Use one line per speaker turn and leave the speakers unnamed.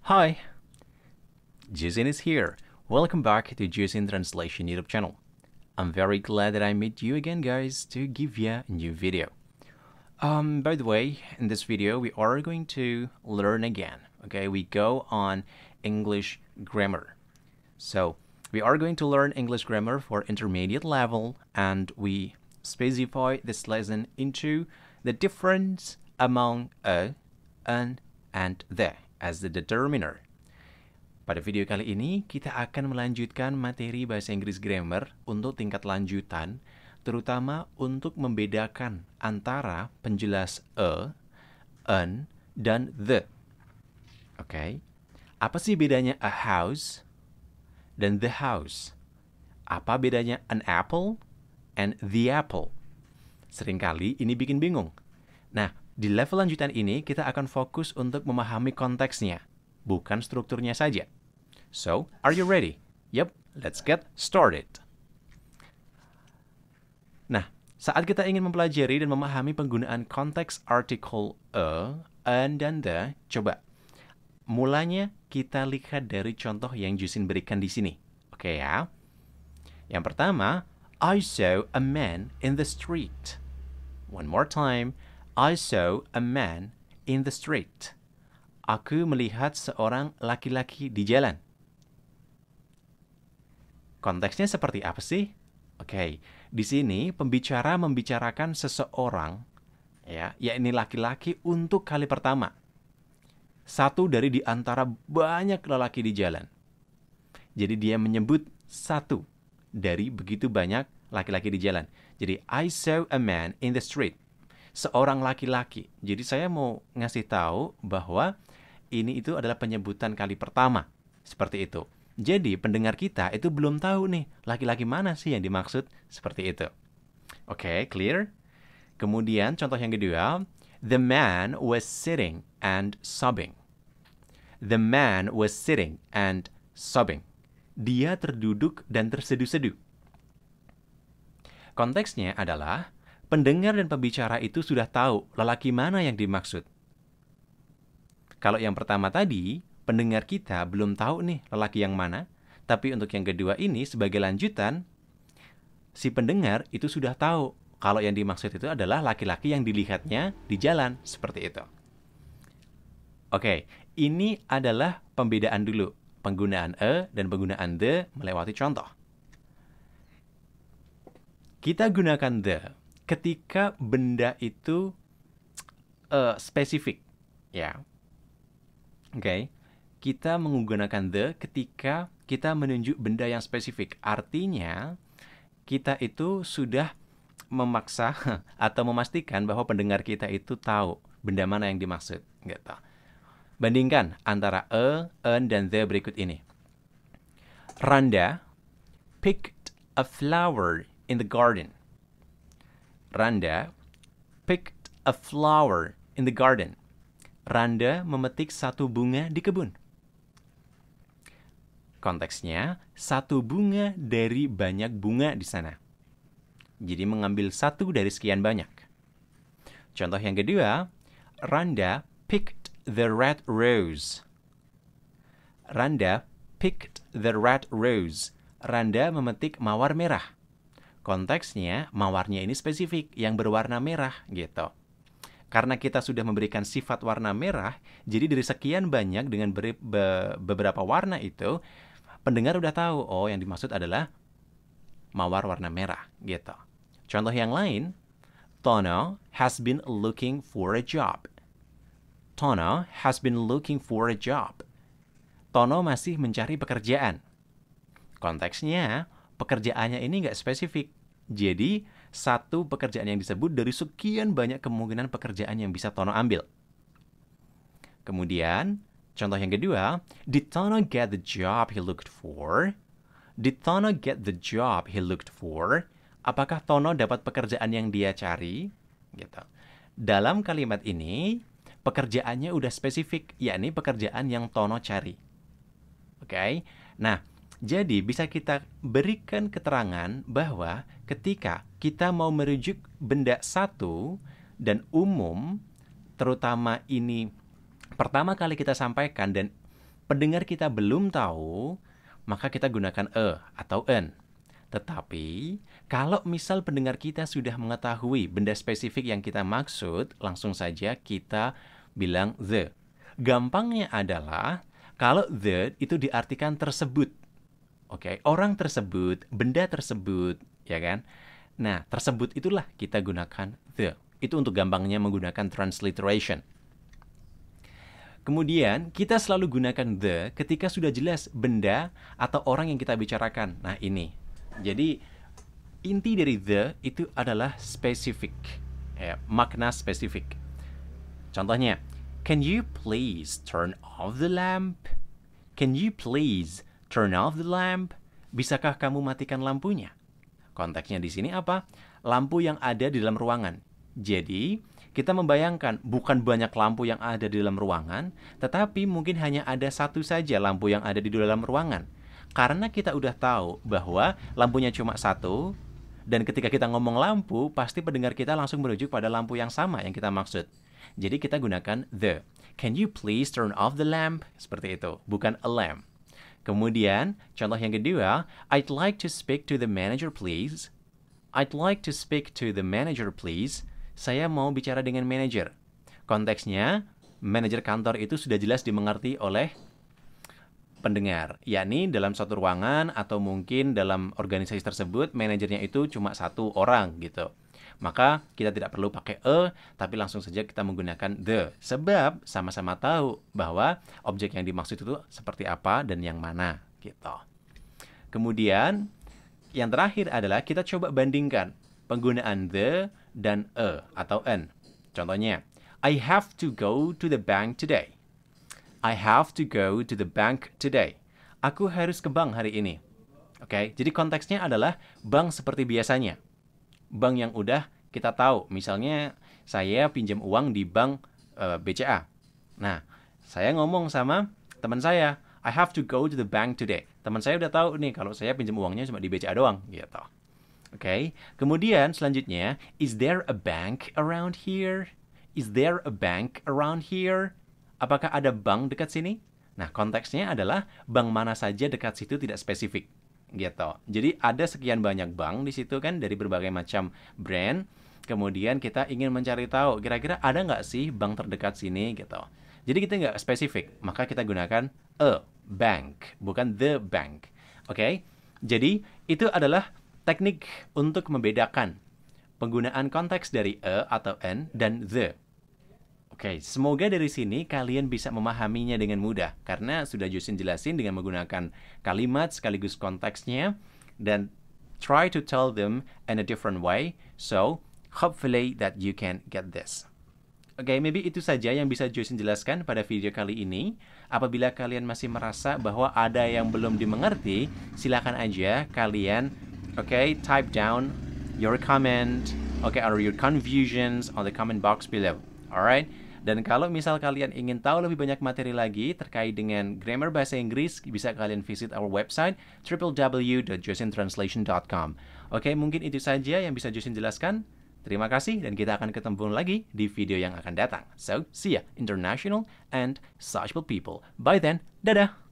Hi, Jason is here. Welcome back to Jason Translation YouTube channel. I'm very glad that I met you again, guys, to give you a new video. By the way, in this video, we are going to learn again. Okay, we go on English grammar. So, we are going to learn English grammar for intermediate level, and we specify this lesson into the difference among a, an, and the as the determiner. Pada video kali ini, kita akan melanjutkan materi bahasa Inggris grammar untuk tingkat lanjutan, terutama untuk membedakan antara penjelas a, an, dan the. Oke, apa sih bedanya a house dan the house? Apa bedanya an apple and the apple? Seringkali ini bikin bingung. Nah, di level lanjutan ini kita akan fokus untuk memahami konteksnya, bukan strukturnya saja. So, are you ready? Yep, let's get started. Nah, saat kita ingin mempelajari dan memahami penggunaan konteks artikel a, an, dan the, coba mulanya kita lihat dari contoh yang Jusin berikan di sini. Oke ya. Yang pertama, I saw a man in the street. One more time, I saw a man in the street. Aku melihat seorang laki-laki di jalan. Konteksnya seperti apa sih? Oke, di sini pembicara membicarakan seseorang, ya, yakni laki-laki untuk kali pertama. Satu dari di antara banyak lelaki di jalan. Jadi dia menyebut satu dari begitu banyak laki-laki di jalan. Jadi I saw a man in the street. Seorang laki-laki. Jadi saya mau ngasih tahu bahwa ini itu adalah penyebutan kali pertama. Seperti itu. Jadi pendengar kita itu belum tahu nih laki-laki mana sih yang dimaksud seperti itu. Oke, clear? Kemudian contoh yang kedua, the man was sitting and sobbing. The man was sitting and sobbing. Dia terduduk dan terseduh-seduh. Konteksnya adalah pendengar dan pembicara itu sudah tahu lelaki mana yang dimaksud. Kalau yang pertama tadi, pendengar kita belum tahu nih lelaki yang mana, tapi untuk yang kedua ini sebagai lanjutan, si pendengar itu sudah tahu kalau yang dimaksud itu adalah laki-laki yang dilihatnya di jalan, seperti itu. Oke, ini adalah pembedaan dulu, penggunaan a dan penggunaan the melewati contoh. Kita gunakan the ketika benda itu spesifik, ya. Oke, kita menggunakan the ketika kita menunjuk benda yang spesifik. Artinya, kita itu sudah memaksa atau memastikan bahwa pendengar kita itu tahu benda mana yang dimaksud, gitu. Bandingkan antara a, an, dan the berikut ini. Randa picked a flower in the garden. Randa picked a flower in the garden. Randa memetik satu bunga di kebun. Konteksnya, satu bunga dari banyak bunga di sana. Jadi mengambil satu dari sekian banyak. Contoh yang kedua, Randa picked the red rose. Randa picked the red rose. Randa memetik mawar merah. Konteksnya, mawarnya ini spesifik, yang berwarna merah, gitu. Karena kita sudah memberikan sifat warna merah, jadi dari sekian banyak dengan beberapa warna itu, pendengar udah tahu, oh yang dimaksud adalah mawar warna merah, gitu. Contoh yang lain, Tono has been looking for a job. Tono has been looking for a job. Tono masih mencari pekerjaan. Konteksnya, pekerjaannya ini nggak spesifik. Jadi, satu pekerjaan yang disebut dari sekian banyak kemungkinan pekerjaan yang bisa Tono ambil. Kemudian, contoh yang kedua, did Tono get the job he looked for? Did Tono get the job he looked for? Apakah Tono dapat pekerjaan yang dia cari? Gitu. Dalam kalimat ini, pekerjaannya udah spesifik, yakni pekerjaan yang Tono cari. Oke? Nah, jadi bisa kita berikan keterangan bahwa ketika kita mau merujuk benda satu dan umum, terutama ini pertama kali kita sampaikan dan pendengar kita belum tahu, maka kita gunakan atau an. Tetapi, kalau misal pendengar kita sudah mengetahui benda spesifik yang kita maksud, langsung saja kita bilang the. Gampangnya adalah, kalau the itu diartikan tersebut. Oke, orang tersebut, benda tersebut, ya kan? Nah, tersebut itulah kita gunakan the. Itu untuk gampangnya menggunakan transliteration. Kemudian, kita selalu gunakan the ketika sudah jelas benda atau orang yang kita bicarakan. Nah, ini. Jadi, inti dari the itu adalah spesifik. Ya, makna spesifik. Contohnya, can you please turn off the lamp? Can you please turn off the lamp? Bisakah kamu matikan lampunya? Konteksnya di sini apa? Lampu yang ada di dalam ruangan. Jadi, kita membayangkan bukan banyak lampu yang ada di dalam ruangan, tetapi mungkin hanya ada satu saja lampu yang ada di dalam ruangan. Karena kita udah tahu bahwa lampunya cuma satu, dan ketika kita ngomong lampu, pasti pendengar kita langsung merujuk pada lampu yang sama yang kita maksud. Jadi kita gunakan the. Can you please turn off the lamp? Seperti itu, bukan a lamp. Kemudian, contoh yang kedua, I'd like to speak to the manager, please. I'd like to speak to the manager, please. Saya mau bicara dengan manajer. Konteksnya, manajer kantor itu sudah jelas dimengerti oleh pendengar, yakni dalam suatu ruangan atau mungkin dalam organisasi tersebut manajernya itu cuma satu orang gitu. Maka kita tidak perlu pakai tapi langsung saja kita menggunakan the. Sebab sama-sama tahu bahwa objek yang dimaksud itu seperti apa dan yang mana gitu. Kemudian yang terakhir adalah kita coba bandingkan penggunaan the dan atau an. Contohnya, I have to go to the bank today. I have to go to the bank today. Aku harus ke bank hari ini. Oke, jadi konteksnya adalah bank seperti biasanya. Bank yang udah kita tahu. Misalnya, saya pinjam uang di bank BCA. Nah, saya ngomong sama teman saya, I have to go to the bank today. Teman saya udah tahu nih kalau saya pinjam uangnya cuma di BCA doang, gitu. Oke, kemudian selanjutnya, is there a bank around here? Is there a bank around here? Apakah ada bank dekat sini? Nah, konteksnya adalah bank mana saja dekat situ tidak spesifik. Gitu. Jadi ada sekian banyak bank di situ kan dari berbagai macam brand. Kemudian kita ingin mencari tahu kira-kira ada nggak sih bank terdekat sini gitu. Jadi kita nggak spesifik, maka kita gunakan a bank, bukan the bank. Oke? Jadi itu adalah teknik untuk membedakan penggunaan konteks dari a atau an dan the. Oke, semoga dari sini kalian bisa memahaminya dengan mudah karena sudah Jusin jelasin dengan menggunakan kalimat sekaligus konteksnya dan try to tell them in a different way. So, hopefully that you can get this. Oke, maybe itu saja yang bisa Jusin jelaskan pada video kali ini. Apabila kalian masih merasa bahwa ada yang belum dimengerti, silakan aja kalian type down your comment, or your confusions on the comment box below. Alright? Dan kalau misal kalian ingin tahu lebih banyak materi lagi terkait dengan grammar bahasa Inggris, bisa kalian visit our website www.josintranslation.com. Oke, mungkin itu saja yang bisa Jusin jelaskan. Terima kasih dan kita akan ketemu lagi di video yang akan datang. So, see ya, international and sociable people. Bye then. Dadah!